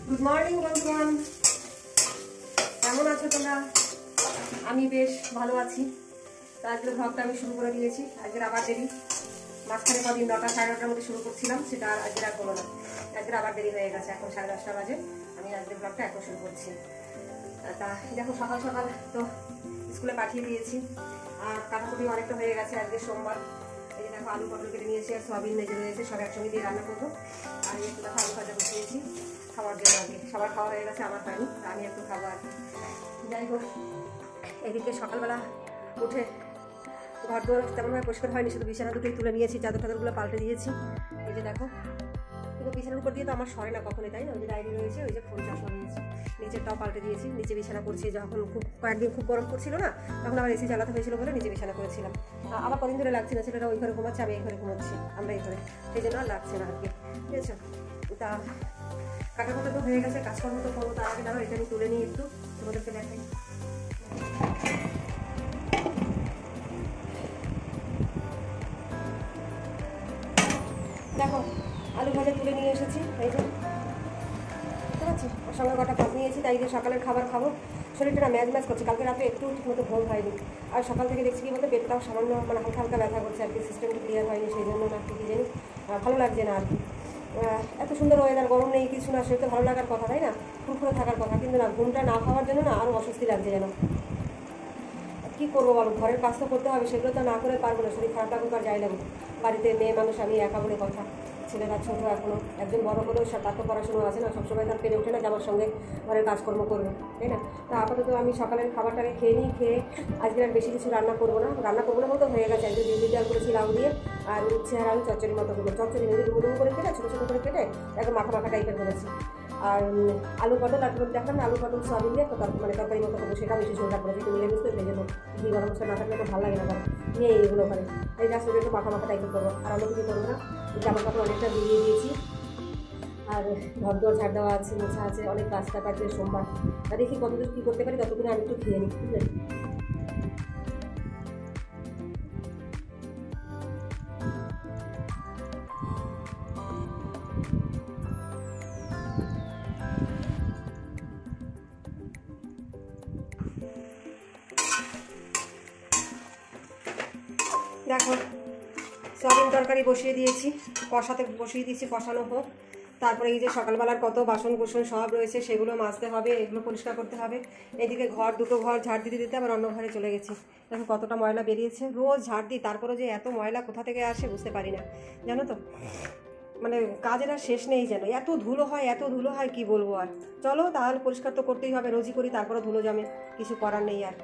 Good morning বন্ধুগণ, কেমন আছো তোমরা? আমি বেশ ভালো আছি। তো আজকের ব্লগটা আমি শুরু করে দিয়েছি। আজকের আবার দেরি, মাঝখানে কদিন 9টা সাড়ে 9টার মধ্যে শুরু করছিলাম, সেটা আর আজকের আর করো না। আজকের আবার দেরি হয়ে গেছে, এখন 10:30 বাজে। আমি আজকের ব্লগটা এখন শুরু করছি। তা দেখো, সকাল সকাল তো স্কুলে পাঠিয়ে দিয়েছি, আর কাটাকুটি অনেকটা হয়ে গেছে। আজকে সোমবার। এই যে দেখো, আলু পটল কেটে নিয়েছি আর সয়াবিন ভেজে রয়েছে, সব একসঙ্গে দিয়ে রান্না করবো। আর একটু দেখো আলু ভাজা বসিয়েছি খাওয়ার জন্য। আগে সবার খাওয়া হয়ে গেছে, আমার হয়নি, আমি একটু খাবো আর কি। যাই হোক, এদিকে সকালবেলা উঠে ঘর দোর তেমনভাবে পরিষ্কার হয়নি, শুধু বিছানা দুটোই তুলে নিয়েছি, চাদর টাদরগুলো পাল্টে দিয়েছি। এই যে দেখো, কিন্তু বিছানার উপর দিয়ে তো আমার সরে না কখনোই, তাই না? ওই যে ডায়েরি রয়েছে, ওই যে ফোন চাষ নিয়েছি, নিচেরটাও পাল্টে দিয়েছি। নিচে বিছানা করছি, যখন কয়েকদিন খুব গরম করছিল না, তখন আবার এসি চালাতে হয়েছিল বলে নিচে বিছানা করেছিলাম। আবার কদিন ধরে লাগছে না, ছেলেরা ওই ঘরে ঘুমাচ্ছে, আমি এই ঘরে ঘুমাচ্ছি, আমরা এই ঘরে, সেই জন্য আর লাগছে না আর কি। ঠিক আছে, তা কাটাকুটা তো হয়ে গেছে, কাজকর্ম তো করবো। তার আগে দাঁড়াও, এটা আমি তুলে নিই, একটু তোমাদেরকে দেখাই। দেখো, আলু ভাজা তুলে নিয়ে এসেছি, এই যে ঠিক আছে, ওর সঙ্গে কটা ভাত নিয়েছি, তাই যে সকালের খাবার খাবো। শরীরটা না ম্যাজ ম্যাজ করছে, কালকে রাতে একটু ঠিকমতো ঘুম হয়নি। আর সকাল থেকে দেখছি কি বলতে, পেটটাও সামান্য মানে হালকা হালকা ব্যথা করছে আর কি, সিস্টেমটা ক্লিয়ার হয়নি, সেই জন্য না কি জানি ভালো লাগছে না আর কি। এত সুন্দর ওয়েদার, গরম নেই কিছু না, শরীরটা ভালো লাগার কথা, তাই না? ফুরফুরে থাকার কথা, কিন্তু না, ঘুমটা না খাওয়ার জন্য না আরও অস্বস্তি লাগছে যেন। কী করবো বলো, ঘরের কাজ তো করতে হবে, সেগুলো তো না করে পারবো না। শরীর খারাপ লাগুক আর যাই লাগুক, বাড়িতে মেয়ে মানুষ, আমি একা বলে কথা। ছেলেরা ছোটো এখনও, একজন বড় হলেও তার তো পড়াশুনো আছে না, সবসময় তার পেরে ওঠে না যে আমার সঙ্গে ঘরের কাজকর্ম করবে, তাই না? তা আপাতত আমি সকালের খাবারটাকে খেয়ে নিই, খেয়ে আজকে আর বেশি কিছু রান্না করবো না মতো হয়ে গেছে। একটু ডিম ডাল করেছি লাউ দিয়ে, আর উচ্ছে আর আলু চচ্চড়ির মতো করে, চচ্চড়ি মেরে ডুবো ডুবো করে কেটে, ছোটো ছোটো করে কেটে একদম মাখা মাখা টাইপের করেছি। আর আলু পটল, আর দেখলাম না, আলু পটল সয়াবিন দিয়ে মানে তরকারি মতো করবো, সেটা বেশি ঝোলটা করেছি, একটু মিলেমিশ করে ভেজে দেবো। ঘি গরম মশলা না থাকলে তো ভালো লাগে না, কারণ নিয়ে এইগুলো করে এই জাস্ট একটু মাখা মাখা টাইপের করবো। আর অন্য কিছু করবো না। জামা কাপড় অনেকটা দিয়ে দিয়েছি, আর ঘর দোর ঝাড় দেওয়া আছে, মোছা আছে, অনেক কাজ টাকা আছে সোমবার। আর দেখি কতদূর কী করতে পারি, ততক্ষণে আমি একটু খেয়ে নিই, বুঝলেন? দেখো, সয়াবিন তরকারি বসিয়ে দিয়েছি, বসিয়ে দিয়েছি, কষানো হোক। তারপরে এই যে সকালবেলার কত বাসন কোসন সব রয়েছে, সেগুলো মাজতে হবে, এগুলো পরিষ্কার করতে হবে। এদিকে দুটো ঘর ঝাড় দিতে দিতে আবার অন্য ঘরে চলে গেছি। দেখো কতটা ময়লা বেরিয়েছে, রোজ ঝাড় দিই, তারপরে যে এত ময়লা কোথা থেকে আসে বুঝতে পারি না, জানো তো। মানে কাজের আর শেষ নেই যেন, এত ধুলো হয় কি বলবো আর। চলো তাহলে, পরিষ্কার তো করতেই হবে, রোজই করি, তারপরে ধুলো জমে, কিছু করার নেই আর।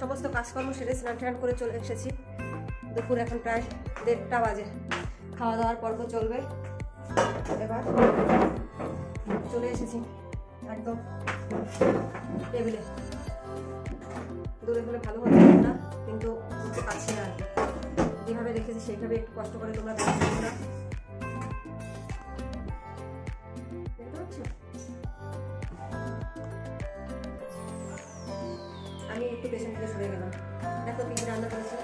সমস্ত কাজকর্ম সেরে স্নান টান করে চলে এসেছি। দুপুর এখন প্রায় 1:30 বাজে। খাওয়া দাওয়ার পর্ব চলবে। এবার চলে এসেছি একদম টেবিলে। দূরে হলে ভালো হতো না, কিন্তু বুঝতে পারছি না আর কি। যেভাবে রেখেছি সেইভাবে একটু কষ্ট করে তোমরা দেখতে পাচ্ছ। আমি একটু পেছন থেকে সরে গেলাম। দেখো কি রান্না করেছি,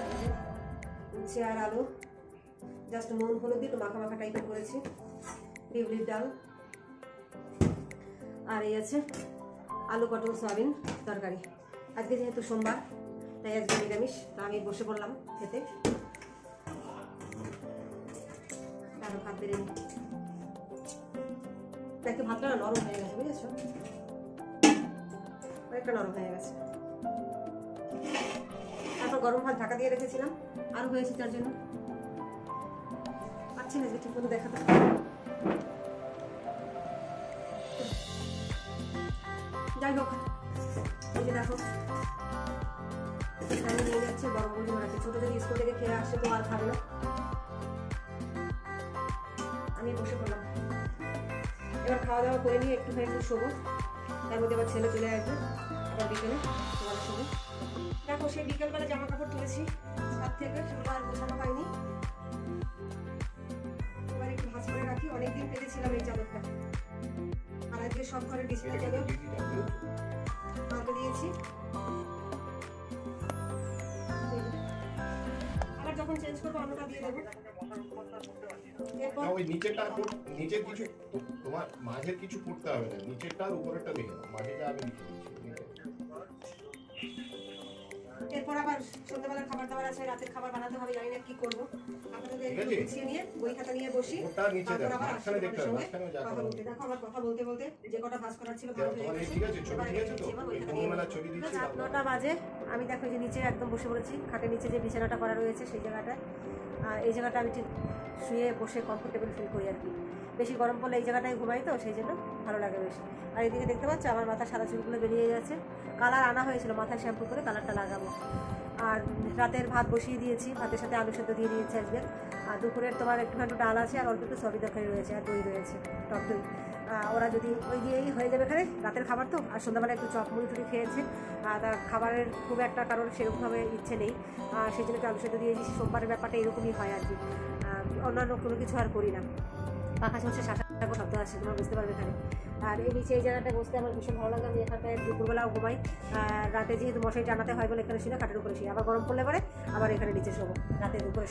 উচ্ছে আর আলু, জাস্ট নুন হলুদ দিয়ে একটু মাখা মাখা টাইপের করেছি। বিউলির ডাল, আর এই আছে আলু পটল সয়াবিন তরকারি। আজকে যেহেতু সোমবার তাই আজকে নিরামিষ, তা আমি বসে পড়লাম খেতে। আরো ভাত বেড়ে নিই। দেখতে ভাতটা নরম হয়ে গেছে, বুঝেছো? অনেকটা নরম হয়ে গেছে। তারপর গরম ভাত ঢাকা দিয়ে রেখেছিলাম, আরো হয়েছে তার জন্য। পাচ্ছি না যে ঠিক মতো দেখাতে। যাই হোক, এই যে দেখো আমি নিয়ে যাচ্ছি বড় বড় রাখি। ছোট যদি স্কুল থেকে খেয়ে আসে তো আর খাবে না। আমি বসে পড়লাম। এবার খাওয়া দাওয়া করে নিয়ে একটু শোবো। তার মধ্যে আবার ছেলে চলে আসবে আবার বিকেলে তোমাদের সঙ্গে। দেখো সেই বিকেলবেলা জামা কাপড় তুলেছি ছাদ থেকে, সেগুলো আর গোছানো হয়নি। এবার একটু ভাঁজ করে রাখি। অনেকদিন পেতেছিলাম এই চাদরটা, আর আজকে সব ঘরের বিছানা চাদর পাল্টে দিয়েছি। আবার যখন চেঞ্জ করবো অন্যটা দিয়ে দেবো। ওই নিচেরটা নিচের কিছু তোমার মাঝের কিছু পড়তে হবে না, নিচেরটা আর উপরেরটা দেখে নাও। মাঝেটা আমি লিখে দিচ্ছি। এরপর আবার সন্ধ্যাবেলার খাবার দাবার আছে, রাতের খাবার বানাতে হবে, জানি না কি করবো। আপনাদের গুছিয়ে নিয়ে বই খাতা নিয়ে বসি। তারপর আবার আসলে কথা বলতে দেখো। আমার কথা বলতে বলতে যে কটা ভাঁজ করার ছিল ভালো হয়ে গেছে। ঠিক আছে, ছবি ঠিক আছে তো? বন্ধুমেলা ছবি দিচ্ছি। 9টা বাজে। আমি দেখো যে নিচে একদম বসে পড়েছি। খাটের নিচে যে বিছানাটা করা রয়েছে সেই জায়গাটায়। এই জায়গাটা আমি ঠিক শুয়ে বসে কমফোর্টেবল ফিল করি আর কি। বেশি গরম পড়লে এই জায়গাটায় ঘুমাই তো, সেই জন্য ভালো লাগে বেশি। আর এদিকে দেখতে পাচ্ছ আমার মাথা সাদা চুলগুলো বেরিয়ে যাচ্ছে। কালার আনা হয়েছিল, মাথায় শ্যাম্পু করে কালারটা লাগাবো। আর রাতের ভাত বসিয়ে দিয়েছি, ভাতের সাথে আলু সেদ্ধ দিয়ে দিয়েছি আজকে। আর দুপুরের তোমার একটু ডাল আছে, আর অল্প একটু সবজি তরকারি রয়েছে, আর দই রয়েছে, টক দই। ওরা যদি ওই দিয়েই হয়ে যাবে এখানে রাতের খাবার তো। আর সন্ধ্যাবেলা একটু চপ মুড়ি টুড়ি খেয়েছে। তার খাবারের খুব একটা কারোর সেরকমভাবে ইচ্ছে নেই, সেই জন্য একটু আলু সেদ্ধ দিয়ে দিয়েছি। সোমবারের ব্যাপারটা এরকমই হয় আর কি। অন্যান্য কোনো কিছু আর করি না। পাখা চলছে, শাসা শব্দ আসছে, তোমরা বুঝতে পারবে এখানে। আর এই নিচে এই জায়গাটায় বসতে আমার ভীষণ ভালো লাগে। আমি এখানটায় দুপুরবেলাও ঘুমাই। রাতে যেহেতু মশারি টানাতে হয় বলে এখানে শুনে খাটের উপরে শুই। আবার গরম পড়লে পরে আবার এখানে নিচে শোবো রাতে দুপুরে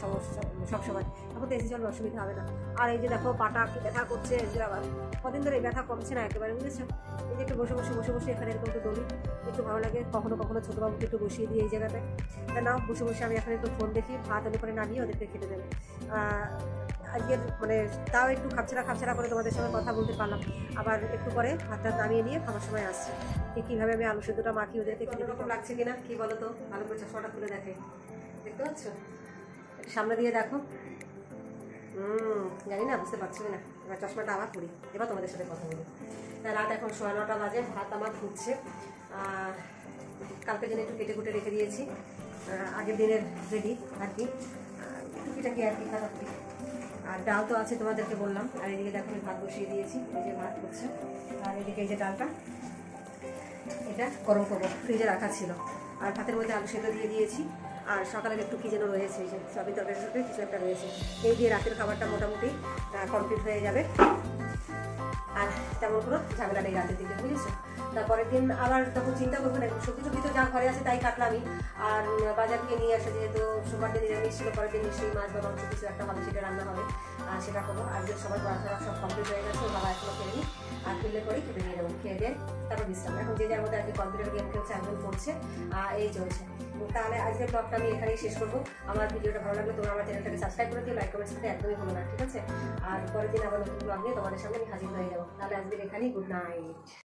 সবসময়। এখন তো এসি চলবে, অসুবিধা হবে না। আর এই যে দেখো পাটা কি ব্যথা করছে, আবার কদিন ধরে এই ব্যথা কমছে না একেবারে, বুঝেছো? এই যে একটু বসে বসে এখানে এরকম একটু দৌড়ি, একটু ভালো লাগে। কখনো কখনো ছোটোবাবুকে একটু বসিয়ে দিই এই জায়গাটায়। তা নাও বসে আমি এখানে একটু ফোন দেখি। ভাত আমি করে নামিয়ে ওদেরকে খেতে দেবে। আজকের মানে তাও একটু খাপছাড়া করে তোমাদের সঙ্গে কথা বলতে পারলাম। আবার একটু পরে ভাতটা নামিয়ে নিয়ে খাবার সময় আসছে। কীভাবে আমি আলু সেদ্ধটা মাখি ওদেরকে খেতে রকম লাগছে কিনা কি বলো তো? ভালো করে চশমাটা তুলে দেখে, দেখতে পাচ্ছ? সামনে দিয়ে দেখো। জানি না বুঝতে পারছো না। এবার চশমাটা আবার করি, এবার তোমাদের সাথে কথা বলি। রাত এখন 9:15 বাজে। ভাত আমার ফুটছে। কালকে জন্য একটু কেটে কুটে রেখে দিয়েছি, আগের দিনের রেডি আর কি, টুকিটাকি আর কি খারাপি। আর ডাল তো আছে তোমাদেরকে বললাম। আর এদিকে দেখো আমি ভাত বসিয়ে দিয়েছি, এই যে ভাত হচ্ছে। আর এদিকে এই যে ডালটা, এটা গরম করবো, ফ্রিজে রাখা ছিল। আর ভাতের মধ্যে আলু সেদ্ধ দিয়ে দিয়েছি। আর সকালের একটু কী যেন রয়েছে, এই যে সয়াবিন তরকারির সাথে কিছু একটা রয়েছে। এই দিয়ে রাতের খাবারটা মোটামুটি কমপ্লিট হয়ে যাবে। আর তেমন কোনো ঝামেলা নেই রাতের দিকে, বুঝেছো? তারপরের দিন আবার তখন চিন্তা করবো না। সবজি টবজি তো যা ঘরে আছে তাই কাটলামই। আর বাজার থেকে নিয়ে আসে, যেহেতু সোমবার দিন নিরামিষ ছিল, পরের দিন নিশ্চয়ই মাছ বা মাংস কিছু একটা হবে, সেটা রান্না হবে। আর সেটা করবো। আর যে সবার পড়াশোনা সব কমপ্লিট হয়ে গেছে, বাবা এখনো খেলেনি। আর ফিরলে করেই খেতে নিয়ে যাবো, খেয়ে দিয়ে তারপর বিশ্রাম। এখন যে যার মধ্যে আর কি কম্পিউটার গেম খেলছে, একজন পড়ছে, এই চলছে। তাহলে আজকের ব্লগটা আমি এখানেই শেষ করবো। আমার ভিডিওটা ভালো লাগলে তোমরা আমার চ্যানেলটাকে সাবস্ক্রাইব করে দিও, লাইক কমেন্ট করতে একদমই ভুলো না, ঠিক আছে? আর পরের দিন আবার নতুন ব্লগ নিয়ে তোমাদের সামনে আমি হাজির হয়ে যাবো। তাহলে আজকে এখানেই গুড নাইট।